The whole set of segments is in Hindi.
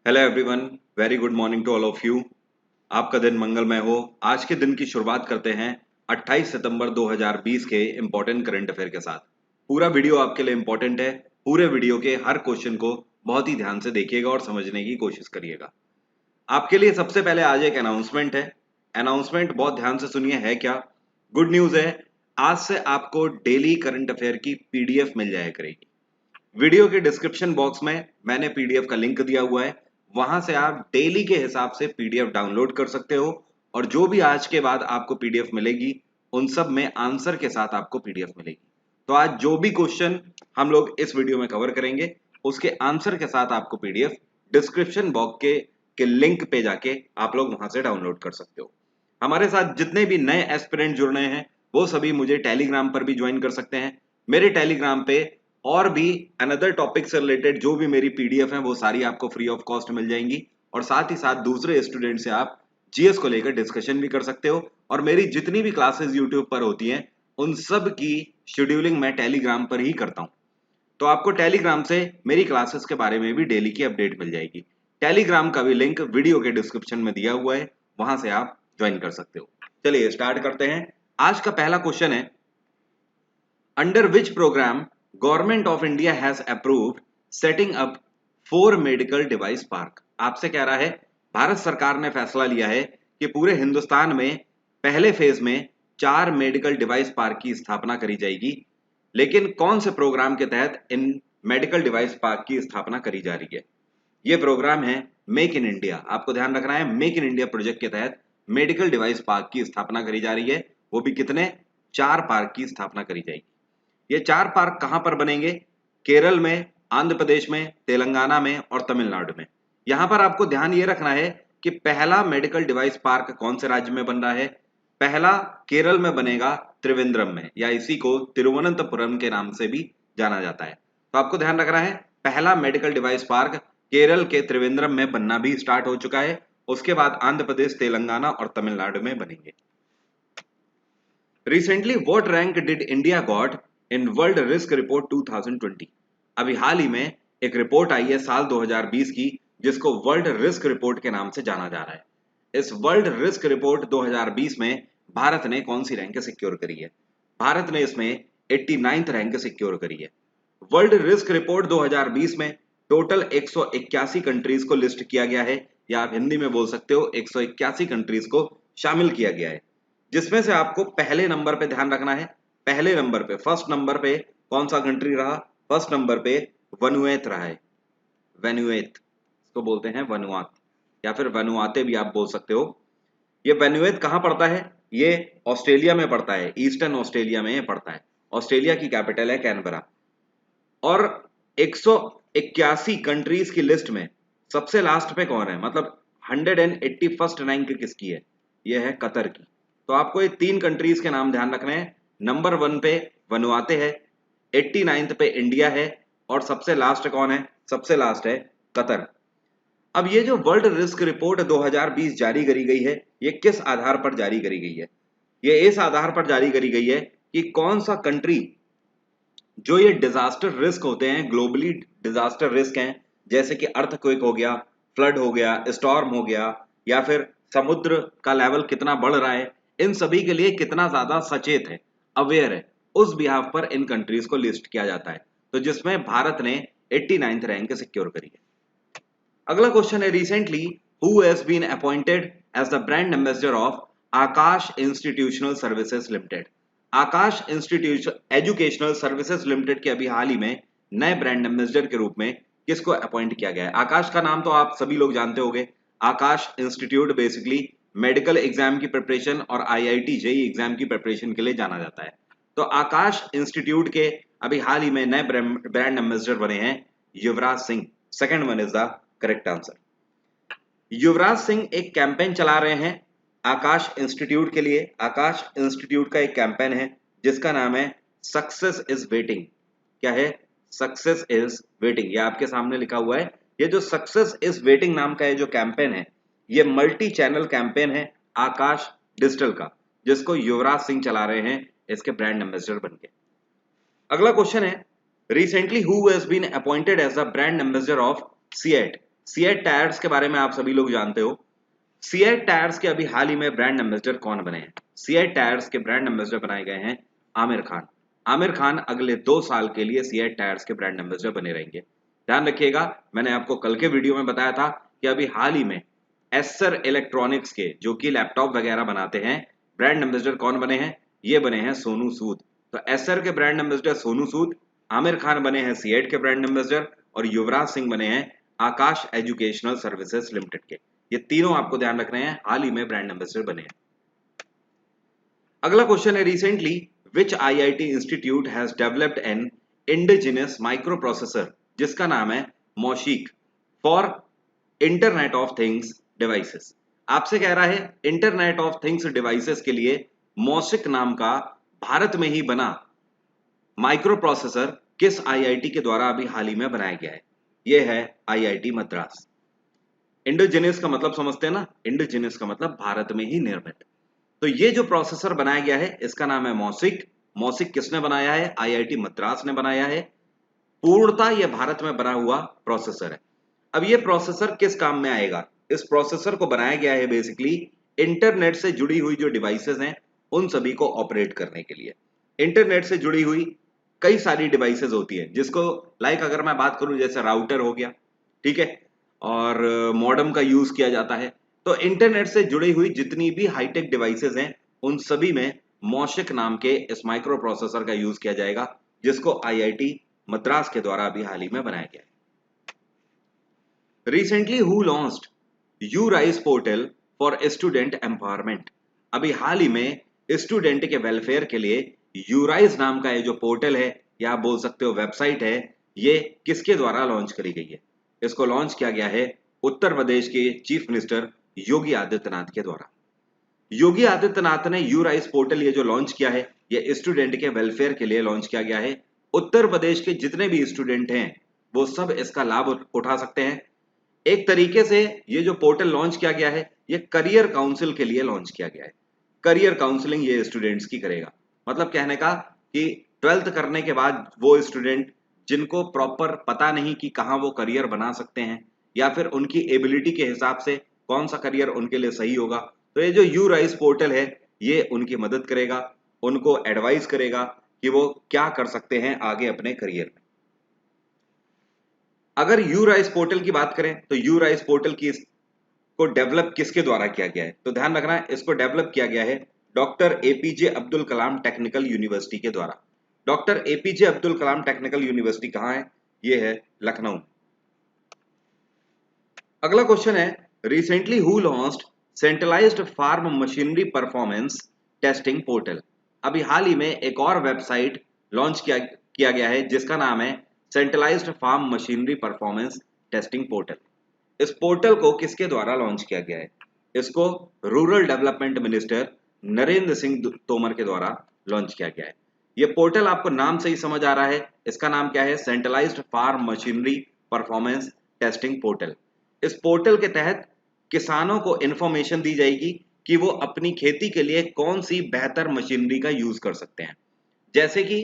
Hello everyone, very good morning to all of you. आपका दिन मंगलमय हो। आज के दिन की शुरुआत करते हैं 28 सितंबर 2020 के इम्पोर्टेंट करंट अफेयर के साथ। पूरा वीडियो आपके लिए इम्पोर्टेंट है। पूरे वीडियो के हर क्वेश्चन को बहुत ही ध्यान से देखिएगा और समझने की कोशिश करिएगा। आपके लिए सबसे पहले आज एक अनाउंसमेंट है। अनाउंसमेंट बहुत ध्यान से सुनिए, है क्या? गुड न्यूज है, आज से आपको डेली करंट अफेयर की पीडीएफ मिल जाया करेगी। वीडियो के डिस्क्रिप्शन बॉक्स में मैंने पीडीएफ का लिंक दिया हुआ है, वहां से आप डेली के हिसाब से पीडीएफ डाउनलोड कर सकते हो और जो भी आज के बाद आपको पीडीएफ मिलेगी उन सब में आंसर के साथ आपको पीडीएफ मिलेगी। तो आज जो भी क्वेश्चन हम लोग इस वीडियो में कवर करेंगे उसके आंसर के साथ आपको पीडीएफ डिस्क्रिप्शन बॉक्स के लिंक पे जाके आप लोग वहां से डाउनलोड कर सकते हो। हमारे साथ जितने भी नए एस्पिरेंट जुड़ रहे हैं वो सभी मुझे टेलीग्राम पर भी ज्वाइन कर सकते हैं। मेरे टेलीग्राम पे और भी अनदर टॉपिक से रिलेटेड जो भी मेरी पीडीएफ है वो सारी आपको फ्री ऑफ कॉस्ट मिल जाएंगी और साथ ही साथ दूसरे स्टूडेंट से आप जीएस को लेकर डिस्कशन भी कर सकते हो। और मेरी जितनी भी क्लासेस यूट्यूब पर होती हैं उन सब की शेड्यूलिंग मैं टेलीग्राम पर ही करता हूं। तो आपको टेलीग्राम से मेरी क्लासेस के बारे में भी डेली की अपडेट मिल जाएगी। टेलीग्राम का भी लिंक वीडियो के डिस्क्रिप्शन में दिया हुआ है, वहां से आप ज्वाइन कर सकते हो। चलिए स्टार्ट करते हैं। आज का पहला क्वेश्चन है, under which programme government of India has approved setting up 4 medical device park. आपसे कह रहा है भारत सरकार ने फैसला लिया है कि पूरे हिंदुस्तान में पहले फेज में 4 मेडिकल डिवाइस पार्क की स्थापना करी जाएगी। लेकिन कौन से प्रोग्राम के तहत इन मेडिकल डिवाइस पार्क की स्थापना करी जा रही है? ये प्रोग्राम है मेक इन इंडिया। आपको ध्यान रखना है, मेक इन इंडिया प्रोजेक्ट के तहत मेडिकल डिवाइस पार्क की स्थापना करी जा रही है। वो भी कितने? 4 पार्क की स्थापना करी जाएगी। ये 4 पार्क कहां पर बनेंगे? केरल में, आंध्र प्रदेश में, तेलंगाना में और तमिलनाडु में। यहां पर आपको ध्यान ये रखना है कि पहला मेडिकल डिवाइस पार्क कौन से राज्य में बन रहा है? पहला केरल में बनेगा, त्रिवेंद्रम में, या इसी को तिरुवनंतपुरम के नाम से भी जाना जाता है। तो आपको ध्यान रखना है, पहला मेडिकल डिवाइस पार्क केरल के त्रिवेंद्रम में बनना भी स्टार्ट हो चुका है। उसके बाद आंध्र प्रदेश, तेलंगाना और तमिलनाडु में बनेंगे। Recently, what rank did India got in World Risk Report 2020? अभी हाल ही में एक रिपोर्ट आई है साल 2020 की, जिसको वर्ल्ड रिस्क रिपोर्ट के नाम से जाना जा रहा है। इस वर्ल्ड रिस्क रिपोर्ट 2020 में भारत ने कौन सी रैंक सिक्योर करी है? भारत ने इसमें 89th रैंक सिक्योर करी है। वर्ल्ड रिस्क रिपोर्ट 2020 में टोटल 181 कंट्रीज को लिस्ट किया गया है, या आप हिंदी में बोल सकते हो 181 कंट्रीज को शामिल किया गया है, जिसमें से आपको पहले नंबर पे ध्यान रखना है। पहले नंबर पे, फर्स्ट नंबर पे कौन सा कंट्री रहा? फर्स्ट नंबर पे वनुएत रहा है। वेनुएत, इसको बोलते हैं वनुआत, या फिर वनुआते भी आप बोल सकते हो। ये वेनुएत कहाँ पड़ता है? ये ऑस्ट्रेलिया में पड़ता है, ईस्टर्न ऑस्ट्रेलिया में ये पड़ता है। ऑस्ट्रेलिया की कैपिटल है कैनबरा। और 181 कंट्रीज की लिस्ट में सबसे लास्ट पे कौन है? मतलब 181st रैंक किसकी है? ये है कतर की। तो आपको ये 3 कंट्रीज के नाम ध्यान रखने हैं। नंबर 1 पे वनुआते है, 89th पे इंडिया है, और सबसे लास्ट कौन है? सबसे लास्ट है कतर। अब ये जो वर्ल्ड रिस्क रिपोर्ट 2020 जारी करी गई है, ये किस आधार पर जारी करी गई है? ये इस आधार पर जारी करी गई है कि कौन सा कंट्री जो ये डिजास्टर रिस्क होते हैं, ग्लोबली डिजास्टर रिस्क हैं, जैसे कि अर्थक्वेक हो गया, फ्लड हो गया, स्टॉर्म हो गया, या फिर समुद्र का लेवल कितना बढ़ रहा है, इन सभी के लिए कितना ज्यादा सचेत है, अवेयर है, उस बिहाफ पर इन कंट्रीज को लिस्ट किया जाता है। तो जिसमें भारत ने 89th रैंक सिक्योर करी है। अगला क्वेश्चन है, recently who has been appointed as the brand ambassador of Aakash institutional services limited? Aakash institution educational services limited के अभी हाल ही में नए ब्रांड एम्बेसडर के रूप में किसको अपॉइंट किया गया है? आकाश का नाम तो आप सभी लोग जानते होंगे। आकाश इंस्टीट्यूट बेसिकली मेडिकल एग्जाम की प्रिपरेशन और आईआईटी जेई एग्जाम की प्रिपरेशन के लिए जाना जाता है। तो आकाश इंस्टीट्यूट के अभी हाल ही में नए ब्रांड एम्बेसडर बने हैं Yuvraj Singh. Second one is the correct answer. Yuvraj Singh एक कैंपेन चला रहे हैं आकाश इंस्टीट्यूट के लिए। आकाश इंस्टीट्यूट का एक कैंपेन है जिसका नाम है सक्सेस इज वेटिंग। क्या है? Success is waiting. ये आपके सामने लिखा हुआ है। ये जो सक्सेस इज वेटिंग नाम का ये जो कैंपेन है, ये मल्टी चैनल कैंपेन है आकाश डिजिटल का, जिसको युवराज सिंह चला रहे हैं इसके ब्रांड एम्बेसडर बनके। अगला क्वेश्चन है, recently who has been appointed as the brand ambassador of CEAT? CEAT tyres के बारे में आप सभी लोग जानते हो। सीएट टायर्स के अभी हाल ही में ब्रांड एम्बेसडर कौन बने हैं? सीएट टायर्स के ब्रांड एम्बेसडर बनाए गए हैं आमिर खान। आमिर खान अगले 2 साल के लिए सीएट टायर्स के ब्रांड एम्बेसडर बने रहेंगे। ध्यान रखिएगा, मैंने आपको कल के वीडियो में बताया था कि अभी हाल ही में एसर इलेक्ट्रॉनिक्स के जो कि लैपटॉप वगैरह बनाते हैं, ब्रांड एम्बेसडर कौन बने हैं? ये बने हैं सोनू सूद। तो एसर के ब्रांड एम्बेसडर सोनू सूद, आमिर खान बने हैं सीएट के ब्रांड एम्बेसडर और युवराज सिंह बने हैं आकाश एजुकेशनल सर्विसेज लिमिटेड के। ये तीनों आपको ध्यान रखने हैं, हाल ही में ब्रांड एम्बेसडर बने हैं। अगला क्वेश्चन है, recently which IIT institute has developed an indigenous micro processor जिसका नाम है Moushik for Internet of things devices. आपसे कह रहा है इंटरनेट ऑफ थिंग्स डिवाइसेस के लिए मॉशिक नाम का भारत में ही बना माइक्रो प्रोसेसर किस आईआईटी के द्वारा अभी हाल ही में बनाया गया है? यह है आईआईटी मद्रास। इंडिजिनस का मतलब समझते हैं ना, इंडिजिनस का मतलब भारत में ही निर्मित। तो ये जो प्रोसेसर बनाया गया है इसका नाम है मॉसिक। मॉसिक किसने बनाया है? आईआईटी मद्रास ने बनाया है। पूर्णतः यह भारत में बना हुआ प्रोसेसर है। अब ये प्रोसेसर किस काम में आएगा? इस प्रोसेसर को बनाया गया है बेसिकली इंटरनेट से जुड़ी हुई जो डिवाइसेस हैं उन सभी को ऑपरेट करने के लिए। इंटरनेट से जुड़ी हुई कई सारी डिवाइसेस होती है जिसको लाइक अगर मैं बात करूं जैसे राउटर हो गया, ठीक है, और मॉडेम का यूज किया जाता है। तो इंटरनेट से जुड़ी हुई जितनी भी हाईटेक डिवाइसेस हैं उन सभी में मॉशिक नाम के इस माइक्रो प्रोसेसर का यूज किया जाएगा जिसको आईआईटी मद्रास के द्वारा अभी हाल ही में बनाया गया है। Recently who launched URISE portal for student empowerment. अभी हाल ही में स्टूडेंट के वेलफेयर के लिए यूराइज नाम का ये जो पोर्टल है या आप बोल सकते हो वेबसाइट है, ये किसके द्वारा लॉन्च करी गई है? इसको लॉन्च किया गया है उत्तर प्रदेश के चीफ मिनिस्टर योगी आदित्यनाथ के द्वारा। योगी आदित्यनाथ ने यूराइज पोर्टल ये जो लॉन्च किया है ये स्टूडेंट के वेलफेयर के लिए लॉन्च किया गया है। उत्तर प्रदेश के जितने भी स्टूडेंट हैं वो सब इसका लाभ उठा सकते हैं। एक तरीके से ये जो पोर्टल लॉन्च किया गया है ये करियर काउंसिल के लिए लॉन्च किया गया है। करियर काउंसलिंग ये स्टूडेंट्स की करेगा। मतलब कहने का कि 12th करने के बाद वो स्टूडेंट जिनको प्रॉपर पता नहीं कि कहाँ वो करियर बना सकते हैं या फिर उनकी एबिलिटी के हिसाब से कौन सा करियर उनके लिए सही होगा, तो ये जो यू राइज पोर्टल है ये उनकी मदद करेगा, उनको एडवाइस करेगा कि वो क्या कर सकते हैं आगे अपने करियर में। अगर यू राइज पोर्टल की बात करें तो यू राइज पोर्टल की को डेवलप किसके द्वारा किया गया है? तो ध्यान रखना है इसको डेवलप किया गया है doctor APJ Abdul Kalam technical university के द्वारा। Doctor APJ Abdul Kalam technical university कहाँ है? ये है लखनऊ। अगला क्वेश्चन है, recently who launched centralised farm machinery performance testing portal. अभी हाल ही में एक और वेबसाइट लॉन्च किया गया है जिसका नाम है centralised farm machinery performance testing portal. इस पोर्टल को किसके द्वारा लॉन्च किया गया है? इसको rural development minister Narendra Singh Tomar के द्वारा लॉन्च किया गया है। ये पोर्टल आपको नाम से ही समझ आ रहा है, इसका नाम क्या है? Centralised farm machinery performance testing portal. इस पोर्टल के तहत किसानों को इंफॉर्मेशन दी जाएगी कि वो अपनी खेती के लिए कौन सी बेहतर मशीनरी का यूज कर सकते हैं, जैसे कि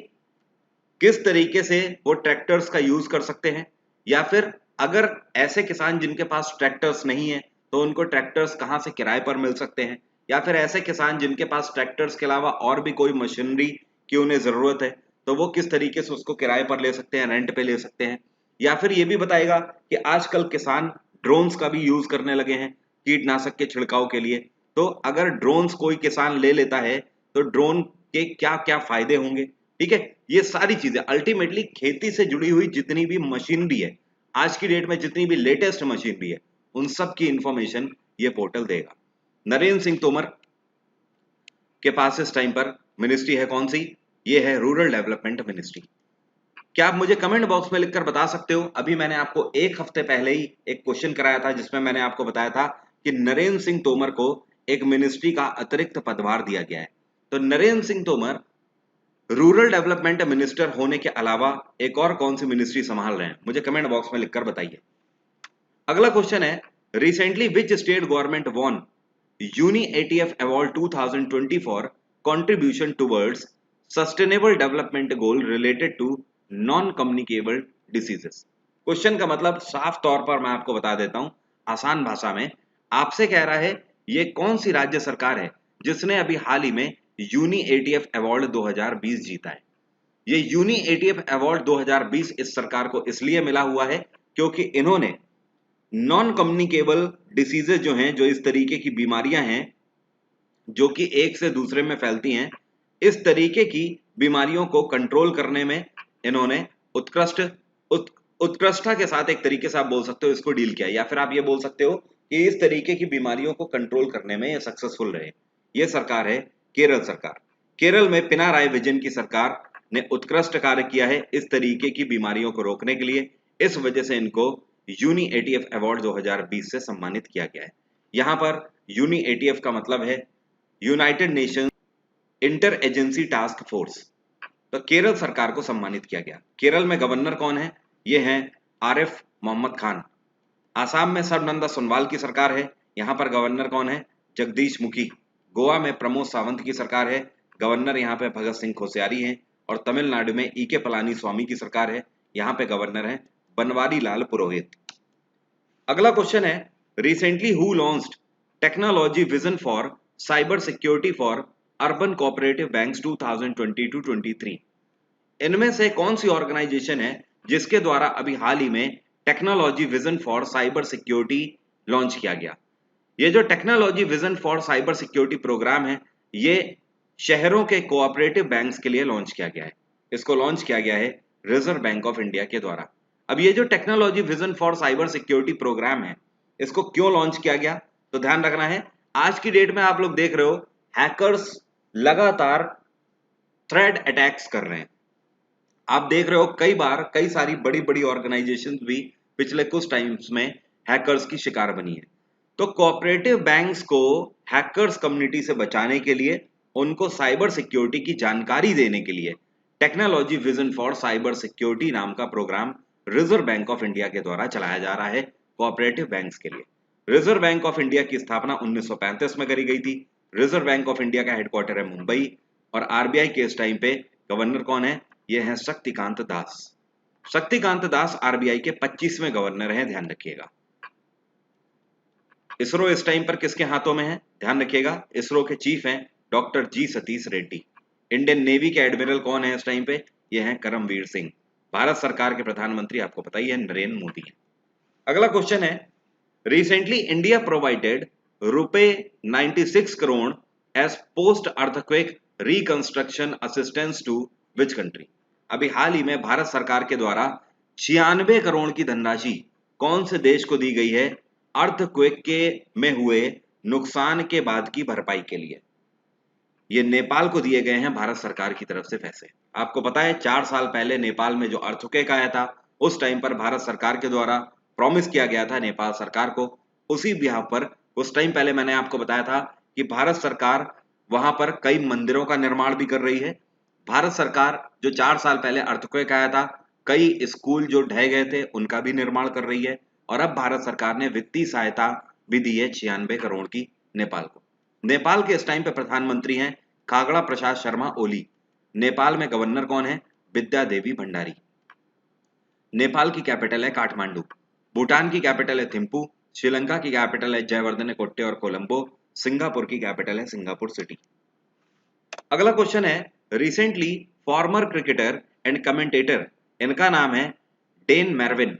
किस तरीके से वो ट्रैक्टर्स का यूज कर सकते हैं, या फिर अगर ऐसे किसान जिनके पास ट्रैक्टर्स नहीं है तो उनको ट्रैक्टर्स कहाँ से किराए पर मिल सकते हैं, या फिर ऐसे किसान जिनके पास ट्रैक्टर्स के अलावा और भी कोई मशीनरी की उन्हें जरूरत है तो वो किस तरीके से उसको किराए पर ले सकते हैं, रेंट पे ले सकते हैं। या फिर ये भी बताएगा कि आजकल किसान ड्रोन्स का भी यूज करने लगे हैं कीटनाशक के छिड़काव के लिए। तो अगर ड्रोन्स कोई किसान ले लेता है तो ड्रोन के क्या क्या फायदे होंगे, ठीक है। ये सारी चीजें अल्टीमेटली खेती से जुड़ी हुई जितनी भी मशीनरी है, आज की डेट में जितनी भी लेटेस्ट मशीनरी है, उन सब की इंफॉर्मेशन ये पोर्टल देगा। नरेंद्र सिंह तोमर के पास इस टाइम पर मिनिस्ट्री है कौन सी? ये है रूरल डेवलपमेंट मिनिस्ट्री। क्या आप मुझे कमेंट बॉक्स में लिखकर बता सकते हो? अभी मैंने आपको एक हफ्ते पहले ही एक क्वेश्चन कराया था जिसमें मैंने आपको बताया था कि नरेंद्र सिंह तोमर को एक मिनिस्ट्री का अतिरिक्त पदभार दिया गया है। तो Narendra Singh Tomar rural development minister होने के अलावा एक और कौन सी मिनिस्ट्री संभाल रहे हैं? मुझे कमेंट बॉक्स में लिखकर बताइए। अगला क्वेश्चन है, recently which state government won UNI ATF award 2020 for contribution towards sustainable development goal related to non communicable diseases. Question का मतलब साफ तौर पर मैं आपको बता देता हूं, आसान भाषा में आपसे कह रहा है ये कौन सी राज्य सरकार है जिसने अभी हाल ही में यूनी एटीएफ अवार्ड 2020 जीता है। ये यूनी एटीएफ अवार्ड 2020 इस सरकार को इसलिए मिला हुआ है क्योंकि इन्होंने नॉन कम्युनिकेबल डिसीजेज जो हैं, जो इस तरीके की बीमारियां हैं जो कि एक से दूसरे में फैलती हैं, इस तरीके की बीमारियों को कंट्रोल करने में इन्होंने उत्कृष्टता के साथ, एक तरीके से आप बोल सकते हो, इसको डील किया, या फिर आप ये बोल सकते हो कि इस तरीके की बीमारियों को कंट्रोल करने में ये सक्सेसफुल रहे। ये सरकार है केरल सरकार। केरल में पिनाराई विजयन की सरकार ने उत्कृष्ट कार्य किया है इस तरीके की बीमारियों को रोकने के लिए। इस वजह से इनको यूनी एटीएफ अवार्ड 2020 से सम्मानित किया गया है। यहाँ पर यूनी एटीएफ का मतलब है United nation inter agency task force. तो केरल सरकार को सम्मानित किया गया। केरल में गवर्नर कौन है? ये हैं आरिफ मोहम्मद खान। आसाम में सर्बानंद सोनोवाल की सरकार है। यहाँ पर गवर्नर कौन है? जगदीश मुखी। गोवा में प्रमोद सावंत की सरकार है। गवर्नर यहाँ पे भगत सिंह कोश्यारी हैं। और तमिलनाडु में ई के पलानी स्वामी की सरकार है। यहाँ पे गवर्नर है बनवारी लाल पुरोहित। अगला क्वेश्चन है, recently who launched technology vision for cyber security for urban cooperative banks 2020-23। इनमें से कौन सी ऑर्गेनाइजेशन है जिसके द्वारा अभी हाल ही में technology vision for cyber security launch किया गया? ये जो technology vision for cyber security programme है, ये शहरों के कोऑपरेटिव बैंक्स के लिए लॉन्च किया गया है। इसको लॉन्च किया गया है रिजर्व बैंक ऑफ इंडिया के द्वारा। अब ये जो technology vision for cyber security programme है, इसको क्यों लॉन्च किया गया? तो ध्यान रखना है, आज की डेट में आप लोग देख रहे हो हैकर्स लगातार थ्रेड अटैक्स कर रहे हैं। आप देख रहे हो कई बार कई सारी बड़ी बड़ी ऑर्गेनाइजेशंस भी पिछले कुछ टाइम्स में हैकर्स की शिकार बनी है। तो कोऑपरेटिव बैंक्स को हैकर्स कम्युनिटी से बचाने के लिए, उनको साइबर सिक्योरिटी की जानकारी देने के लिए technology vision for cyber security नाम का programme reserve bank of India के द्वारा चलाया जा रहा है कोऑपरेटिव बैंक्स के लिए। रिजर्व बैंक ऑफ इंडिया की स्थापना 1935 में करी गई थी। रिजर्व बैंक ऑफ इंडिया का हेडक्वार्टर है मुंबई। और आरबीआई के इस टाइम पे गवर्नर कौन है? ये हैं शक्तिकांत दास। शक्तिकांत दास आरबीआई के 25वें गवर्नर हैं, ध्यान रखिएगा। इसरो इस टाइम पर किसके हाथों में है? ध्यान रखिएगा, इसरो के चीफ हैं डॉक्टर जी सतीश रेड्डी। इंडियन नेवी के एडमिरल कौन है इस टाइम पे? ये हैं करमवीर सिंह। भारत सरकार के प्रधानमंत्री आपको पता ही है, नरेंद्र मोदी है। अगला क्वेश्चन है, रिसेंटली इंडिया प्रोवाइडेड रुपए 96 crore as post earthquake reconstruction assistance to which country? अभी हाल ही में भारत सरकार के द्वारा 96 करोड़ की धनराशि कौन से देश को दी गई है अर्थक्वेक के में हुए नुकसान के बाद की भरपाई के लिए? ये नेपाल को दिए गए हैं भारत सरकार की तरफ से पैसे। आपको पता है 4 साल पहले नेपाल में जो अर्थक्वेक आया था, उस टाइम पर भारत सरकार के द्वारा प्रॉमिस किया गया था नेपाल सरकार को, उसी बिहाफ पर उस टाइम पहले मैंने आपको बताया था कि भारत सरकार वहां पर कई मंदिरों का निर्माण भी कर रही है। भारत सरकार जो 4 साल पहले अर्थक्वेक आया था, कई स्कूल जो ढह गए थे उनका भी निर्माण कर रही है। और अब भारत सरकार ने वित्तीय सहायता भी दी है 96 करोड़ की नेपाल को। नेपाल के इस टाइम पे प्रधानमंत्री हैं कागड़ा प्रसाद शर्मा ओली। नेपाल में गवर्नर कौन है? विद्या देवी भंडारी। नेपाल की कैपिटल है काठमांडू। भूटान की कैपिटल है थिम्पू। श्रीलंका की कैपिटल है जयवर्धने कोट्टे और कोलंबो। सिंगापुर की कैपिटल है सिंगापुर सिटी। अगला क्वेश्चन है, recently farmer cricketer and commentator, इनका नाम है डेन मैरविन।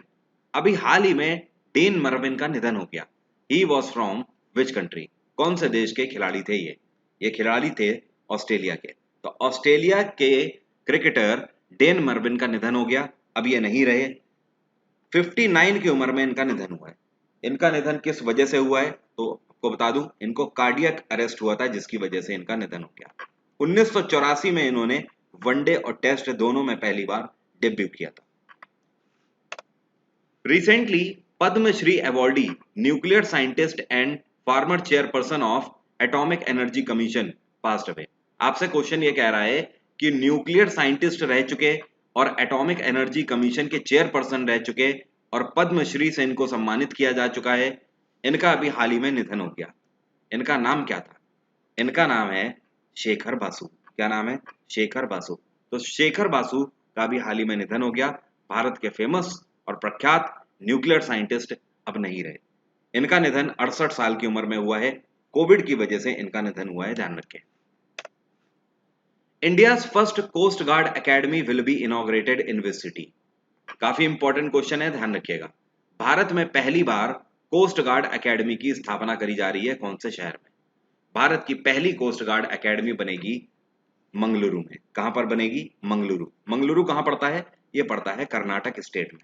अभी हाल ही में डेन मैरविन का निधन हो गया। He was from which country? कौन से देश के खिलाड़ी थे ये खिलाड़ी थे ऑस्ट्रेलिया के। तो ऑस्ट्रेलिया के क्रिकेटर डेन मैरविन का निधन हो गया। अब ये नहीं रहे। 59 की उम्र में इनका निधन हुआ है। इनका निधन किस वजह से हुआ है तो आपको बता दूं, इनको कार्डियक अरेस्ट हुआ था जिसकी वजह से इनका निधन हो गया। 1984 में इन्होंने वनडे और टेस्ट दोनों में पहली बार डेब्यू किया था। Recently Padma Shri awardee nuclear scientist and former chairperson of atomic energy commission passed away. आपसे क्वेश्चन ये कह रहा है कि न्यूक्लियर साइंटिस्ट रह चुके और एटॉमिक एनर्जी कमीशन के चेयरपर्सन रह चुके और पद्मश्री से इनको सम्मानित किया जा चुका है, इनका अभी हाल ही में निधन हो गया। इनका नाम क्या था? इनका नाम है शेखर बासु। क्या नाम है? शेखर बासु। तो शेखर बासु का भी हाल ही में निधन हो गया। भारत के फेमस और प्रख्यात न्यूक्लियर साइंटिस्ट अब नहीं रहे। इनका निधन 68 साल की उम्र में हुआ है। कोविड की वजह से इनका निधन हुआ है, ध्यान रखें। India's first coast guard academy will be inaugurated in which city? काफी इंपॉर्टेंट क्वेश्चन है, ध्यान रखिएगा। भारत में पहली बार कोस्ट गार्ड एकेडमी की स्थापना करी जा रही है, कौन से शहर में? भारत की पहली कोस्ट गार्ड एकेडमी बनेगी मंगलुरु में। कहां पर बनेगी? मंगलुरु। मंगलुरु कहां पड़ता है? ये पड़ता है कर्नाटक स्टेट में।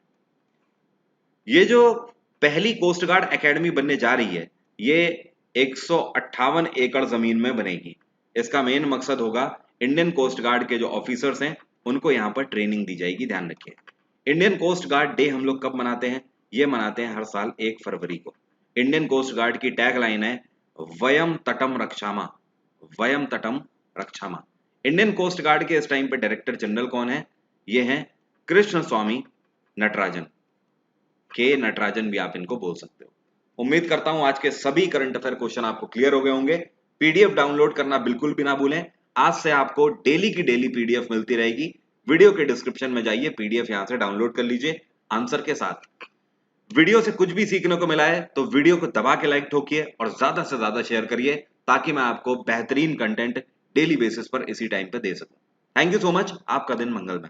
ये जो पहली कोस्ट गार्ड एकेडमी बनने जा रही है, ये 158 एकड़ जमीन में बनेगी। इसका मेन मकसद होगा इंडियन कोस्ट गार्ड के जो ऑफिसर्स हैं उनको यहाँ पर ट्रेनिंग दी जाएगी, ध्यान रखिए। इंडियन कोस्ट गार्ड डे हम लोग कब मनाते हैं? ये मनाते हैं हर साल 1 फरवरी को। इंडियन कोस्ट गार्ड की टैग लाइन है वयम तटम रक्षामा, वयम तटम रक्षामा। इंडियन कोस्ट गार्ड के इस टाइम पे डायरेक्टर जनरल कौन है? ये हैं कृष्ण स्वामी नटराजन, के नटराजन भी आप इनको बोल सकते हो। उम्मीद करता हूं आज के सभी करंट अफेयर क्वेश्चन आपको क्लियर हो गए होंगे। पीडीएफ डाउनलोड करना बिल्कुल भी ना भूलें। आज से आपको डेली की डेली पीडीएफ मिलती रहेगी। वीडियो के डिस्क्रिप्शन में जाइए, पीडीएफ यहां से डाउनलोड कर लीजिए आंसर के साथ। वीडियो से कुछ भी सीखने को मिला है तो वीडियो को दबा के लाइक ठोकिए और ज्यादा से ज्यादा शेयर करिए, ताकि मैं आपको बेहतरीन कंटेंट डेली बेसिस पर इसी टाइम पे दे सकूं। Thank you so much. आपका दिन मंगलमय।